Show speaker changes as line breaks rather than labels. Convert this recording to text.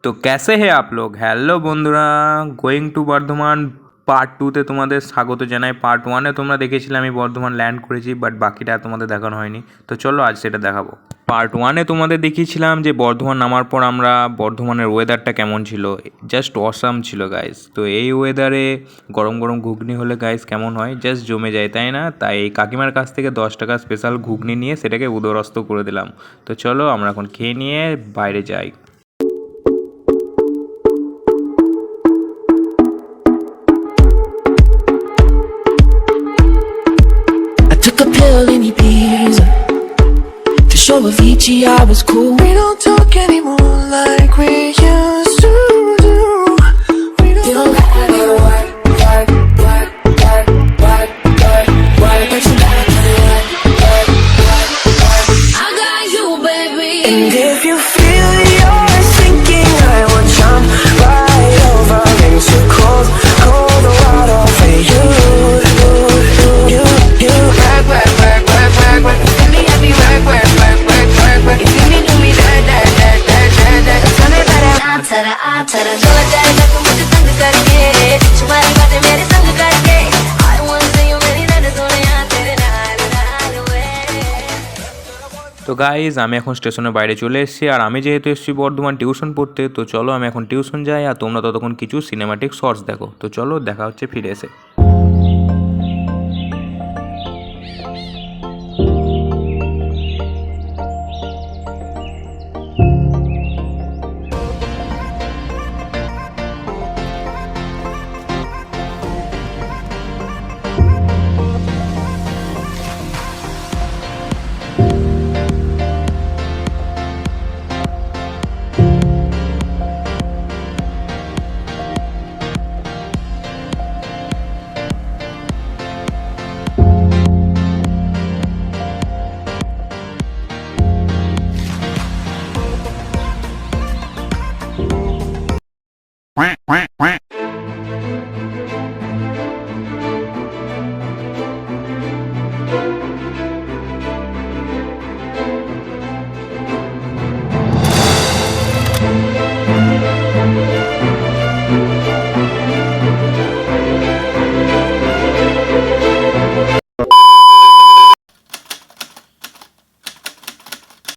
तो कैसे हैं आप लोग। हेलो बंधुरा, गोइंग टू बर्धमान পার্ট 2তে তোমাদের স্বাগত জানাই। পার্ট 1-এ তোমরা দেখেছিলে আমি বর্ধমান ল্যান্ড করেছি, বাট বাকিটা তোমাদের দেখানো হয়নি। তো চলো আজ সেটা দেখাবো। পার্ট 1-এ তোমাদের দেখিয়েছিলাম যে বর্ধমান নামার পর আমরা বর্ধমানের ওয়েদারটা কেমন ছিল। জাস্ট অসাম ছিল গাইস। তো এই ওয়েদারে গরম গরম ঘুগনি হলে গাইস কেমন হয়, জাস্ট জমে যায়, তাই না? তাই এই কাকিমার কাছ থেকে 10 টাকা স্পেশাল ঘুগনি নিয়ে সেটাকে উদরস্থ করে দিলাম। তো চলো আমরা এখন খেয়ে নিয়ে বাইরে যাই।
Took a pill in Ibiza to show Avicii I was cool. We don't talk anymore like we used to do. We don't gotta work, work, work, work, work, work, work. But you gotta work, work, work, work. I got you, baby. And if you feel you're sinking, I will jump right over into cold, cold water for you.
তো guys আমি এখন স্টেশনের বাইরে চলে এসেছি, আর আমি যেহেতু এসেছি বর্ধমান টিউশন পড়তে, তো চলো আমি এখন টিউশন যাই আর তোমরা ততক্ষণ কিছু সিনেমাটিক শর্টস দেখো। তো চলো দেখা হচ্ছে ফিরে এসে।